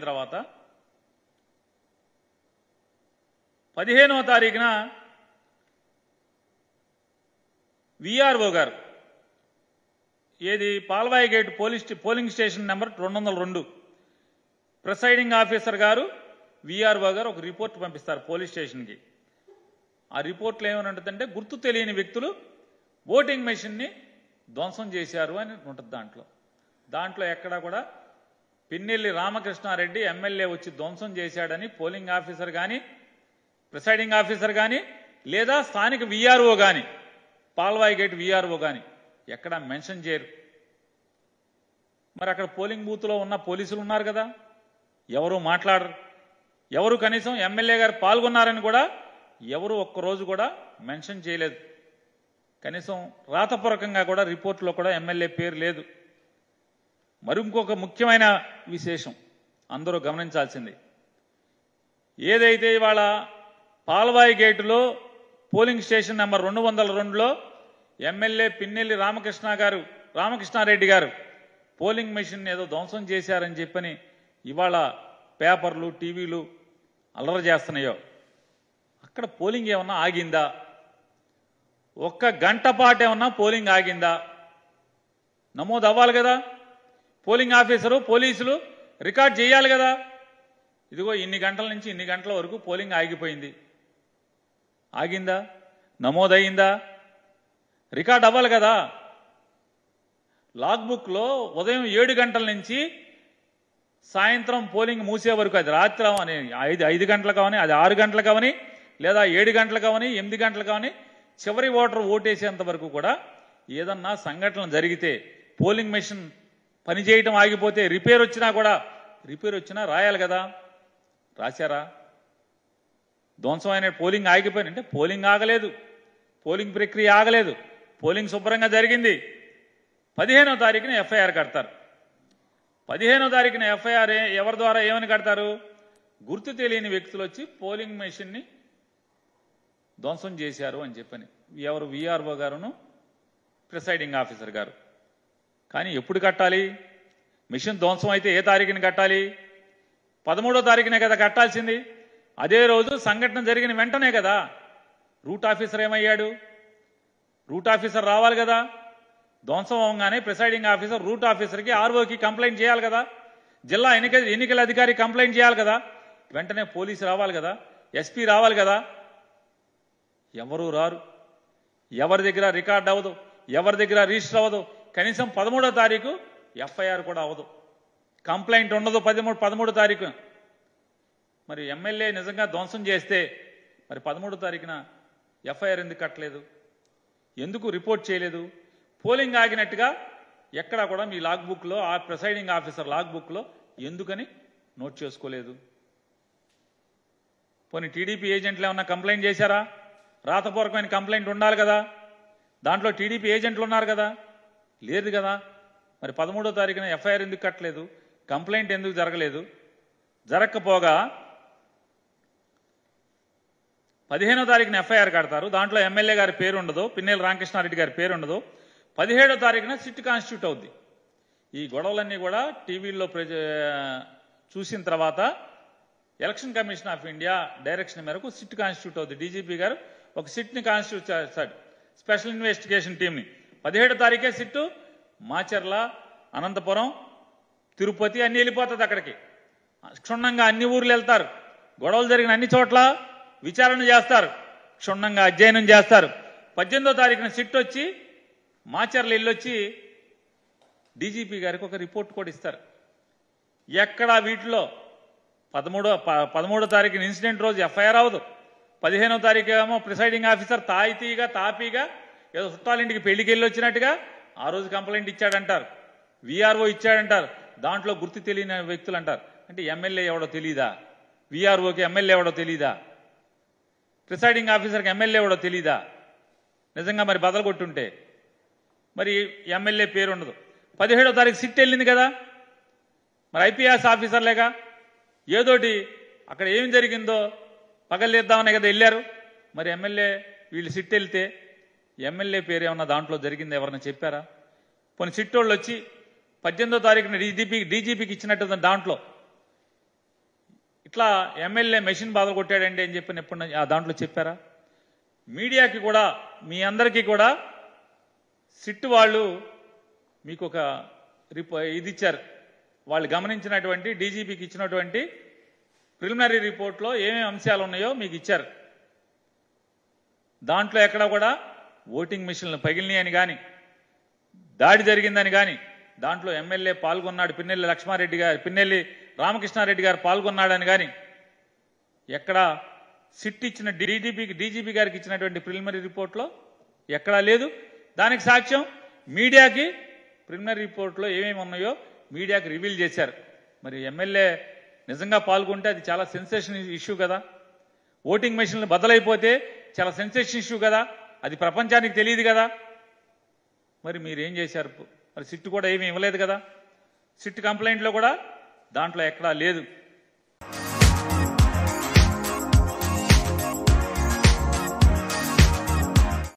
అయిపోయిన తర్వాత 15వ తారీఖున విఆర్ఓ గారు ఏది Palvai gate polling station number 202 presiding officer గారు విఆర్ఓ గారు ఒక రిపోర్ట్ పంపిస్తారు పోలీస్ స్టేషన్కి. ఆ రిపోర్ట్లో ఏమని గుర్తు తెలియని వ్యక్తులు ఓటింగ్ మెషిన్ని ధ్వంసం చేశారు అని ఉంటుంది. దాంట్లో ఎక్కడా కూడా పిన్నెల్లి రామకృష్ణారెడ్డి ఎమ్మెల్యే వచ్చి ధ్వంసం చేశాడని పోలింగ్ ఆఫీసర్ కానీ ప్రిసైడింగ్ ఆఫీసర్ కానీ లేదా స్థానిక విఆర్ఓ కానీ పాల్వాయి గేట్ విఆర్ఓ కానీ ఎక్కడా మెన్షన్ చేయరు. మరి అక్కడ పోలింగ్ బూత్లో ఉన్న పోలీసులు ఉన్నారు కదా, ఎవరు మాట్లాడరు. ఎవరు కనీసం ఎమ్మెల్యే గారు పాల్గొన్నారని కూడా ఎవరు ఒక్కరోజు కూడా మెన్షన్ చేయలేదు. కనీసం రాతపూర్వకంగా కూడా రిపోర్ట్లో కూడా ఎమ్మెల్యే పేరు లేదు. మరి ఇంకొక ముఖ్యమైన విశేషం అందరూ గమనించాల్సింది, ఏదైతే ఇవాళ పాల్వాయి గేటులో పోలింగ్ స్టేషన్ నెంబర్ 202లో ఎమ్మెల్యే పిన్నెల్లి రామకృష్ణారెడ్డి గారు పోలింగ్ మెషిన్ ఏదో ధ్వంసం చేశారని చెప్పని ఇవాళ పేపర్లు టీవీలు అల్లరి చేస్తున్నాయో, అక్కడ పోలింగ్ ఏమన్నా ఆగిందా? ఒక్క గంట పాటు ఏమన్నా పోలింగ్ ఆగిందా? నమోదు అవ్వాలి కదా, పోలింగ్ ఆఫీసరు పోలీసులు రికార్డ్ చేయాలి కదా. ఇదిగో ఇన్ని గంటల నుంచి ఇన్ని గంటల వరకు పోలింగ్ ఆగిపోయింది, ఆగిందా? నమోదయ్యిందా? రికార్డ్ అవ్వాలి కదా. లాగ్బుక్లో ఉదయం 7 గంటల నుంచి సాయంత్రం పోలింగ్ మూసే వరకు, అది రాత్రి అవని 5 గంటలకు అవని, అది 6 గంటలకు అవని, లేదా 7 గంటలకు అవని, 8 గంటలకు అవని, చివరి ఓటేసేంత వరకు కూడా ఏదన్నా సంఘటన జరిగితే పోలింగ్ మెషిన్ పనిచేయటం ఆగిపోతే రిపేర్ వచ్చినా రాయాలి కదా. రాశారా? ధ్వంసమైన పోలింగ్ ఆగిపోయినంటే పోలింగ్ ఆగలేదు, పోలింగ్ ప్రక్రియ ఆగలేదు, పోలింగ్ శుభ్రంగా జరిగింది. 15వ తారీఖున ఎఫ్ఐఆర్ కడతారు. 15వ తారీఖున ఎఫ్ఐఆర్ ఎవరి ద్వారా ఏమని కడతారు? గుర్తు తెలియని వ్యక్తులు వచ్చి పోలింగ్ మెషిన్ని ధ్వంసం చేశారు అని చెప్పని. ఎవరు? విఆర్ఓ గారును ప్రిసైడింగ్ ఆఫీసర్ గారు. కానీ ఎప్పుడు కట్టాలి? మెషిన్ ధ్వంసం అయితే ఏ తారీఖున కట్టాలి? 13వ తారీఖునే కదా కట్టాల్సింది. అదే రోజు సంఘటన జరిగిన వెంటనే కదా. రూట్ ఆఫీసర్ ఏమయ్యాడు? రూట్ ఆఫీసర్ రావాలి కదా. ధ్వంసం అవగానే ప్రిసైడింగ్ ఆఫీసర్ రూట్ ఆఫీసర్కి ఆర్ఓకి కంప్లైంట్ చేయాలి కదా. జిల్లా ఎన్నికల అధికారి కంప్లైంట్ చేయాలి కదా. వెంటనే పోలీసు రావాలి కదా, ఎస్పీ రావాలి కదా. ఎవరు రారు. ఎవరి దగ్గర రికార్డ్ అవ్వదు, ఎవరి దగ్గర రిజిస్టర్ అవ్వదు. కనీసం 13వ తారీఖు ఎఫ్ఐఆర్ కూడా అవ్వదు, కంప్లైంట్ ఉండదు 13వ తారీఖు. మరి ఎమ్మెల్యే నిజంగా ధ్వంసం చేస్తే మరి 13వ తారీఖున ఎఫ్ఐఆర్ ఎందుకు కట్టలేదు? ఎందుకు రిపోర్ట్ చేయలేదు? పోలింగ్ ఆగినట్టుగా ఎక్కడా కూడా మీ లాగ్బుక్లో, ఆ ప్రిసైడింగ్ ఆఫీసర్ లాగ్బుక్లో ఎందుకని నోట్ చేసుకోలేదు? పోనీ టీడీపీ ఏజెంట్లు ఏమన్నా కంప్లైంట్ చేశారా? రాతపూర్వకమైన కంప్లైంట్ ఉండాలి కదా. దాంట్లో టీడీపీ ఏజెంట్లు ఉన్నారు కదా, లేదు కదా. మరి 13వ తారీఖున ఎఫ్ఐఆర్ ఎందుకు కట్టలేదు? కంప్లైంట్ ఎందుకు జరగలేదు? జరగకపోగా 15వ తారీఖున ఎఫ్ఐఆర్ కడతారు. దాంట్లో ఎమ్మెల్యే గారి పేరు ఉండదు, పిన్నెల్లి రామకృష్ణారెడ్డి గారి పేరు ఉండదు. 17వ తారీఖున సిట్ కాన్స్టిట్యూట్ అవుద్ది. ఈ గొడవలన్నీ కూడా టీవీల్లో చూసిన తర్వాత election commission of India direction మేరకు సిట్ కాన్స్టిట్యూట్ అవుద్ది. డీజీపీ గారు ఒక సిట్ని కాన్స్టిట్యూట్ చేస్తాడు, స్పెషల్ ఇన్వెస్టిగేషన్ టీంని. 17వ తారీఖే సిట్టు మాచర్ల, అనంతపురం, తిరుపతి అన్ని వెళ్ళిపోతుంది. అక్కడికి క్షుణ్ణంగా అన్ని ఊర్లు వెళ్తారు, గొడవలు జరిగిన అన్ని చోట్ల విచారణ చేస్తారు, క్షుణ్ణంగా అధ్యయనం చేస్తారు. 18వ తారీఖున సిట్ వచ్చి మాచర్ల వెళ్ళొచ్చి డీజీపీ గారికి ఒక రిపోర్ట్ కూడా ఇస్తారు. ఎక్కడా వీటిలో 13వ తారీఖున ఇన్సిడెంట్ రోజు ఎఫ్ఐఆర్ అవ్వదు. 15వ తారీఖు ఏమో ప్రిసైడింగ్ ఆఫీసర్ తాపీగా ఏదో చుట్టాలింటికి పెళ్లికి వెళ్ళి వచ్చినట్టుగా ఆ రోజు కంప్లైంట్ ఇచ్చాడంటారు, విఆర్ఓ ఇచ్చాడంటారు. దాంట్లో గుర్తు తెలియని వ్యక్తులు అంటారు. అంటే ఎమ్మెల్యే ఎవడో తెలీదా? విఆర్ఓకి ఎమ్మెల్యే ఎవడో తెలీదా? ప్రిసైడింగ్ ఆఫీసర్కి ఎమ్మెల్యే ఎవడో తెలీదా? నిజంగా మరి బదలు కొట్టుంటే మరి ఎమ్మెల్యే పేరు ఉండదు. 17వ తారీఖు సిట్ వెళ్ళింది కదా, మరి ఐపీఎస్ ఆఫీసర్లేగా ఏదోటి అక్కడ ఏం జరిగిందో పగలేద్దామనే కదా వెళ్ళారు. మరి ఎమ్మెల్యే వీళ్ళు సిట్ వెళ్తే ఎమ్మెల్యే పేరు ఏమన్నా దాంట్లో జరిగింది ఎవరన్నా చెప్పారా? కొన్ని సిట్టోళ్ళు వచ్చి 18వ తారీఖున డీజీపీకి ఇచ్చినట్టు దాంట్లో ఇట్లా ఎమ్మెల్యే మెషిన్ బాధలు కొట్టాడండి అని చెప్పి ఎప్పుడు దాంట్లో చెప్పారా? మీడియాకి కూడా మీ అందరికీ కూడా సిట్ వాళ్ళు మీకు ఒక ఇది ఇచ్చారు. వాళ్ళు గమనించినటువంటి డీజీపీకి ఇచ్చినటువంటి ప్రిలిమినరీ రిపోర్ట్లో ఏమేమి అంశాలు ఉన్నాయో మీకు ఇచ్చారు. దాంట్లో ఎక్కడ కూడా ఓటింగ్ మిషన్లు పగిలినాయి అని కానీ, దాడి జరిగిందని కానీ, దాంట్లో ఎమ్మెల్యే పాల్గొన్నాడు, పిన్నెల్లి రామకృష్ణారెడ్డి గారు పాల్గొన్నాడని కానీ ఎక్కడ సిట్ ఇచ్చిన డీజీపీ గారికి ఇచ్చినటువంటి ప్రిలిమినరీ రిపోర్ట్లో ఎక్కడా లేదు. దానికి సాక్ష్యం మీడియాకి ప్రిలిమినరీ రిపోర్ట్లో ఏమేమి ఉన్నాయో మీడియాకి రివీల్ చేశారు. మరి ఎమ్మెల్యే నిజంగా పాల్గొంటే అది చాలా సెన్సేషన్ ఇష్యూ కదా. ఓటింగ్ మెషిన్లు బద్దలైపోతే చాలా సెన్సేషన్ ఇష్యూ కదా. అది ప్రపంచానికి తెలియదు కదా. మరి మీరేం చేశారు? మరి సిట్ కూడా ఏమీ ఇవ్వలేదు కదా. సిట్ కంప్లైంట్లో కూడా దాంట్లో ఎక్కడా లేదు.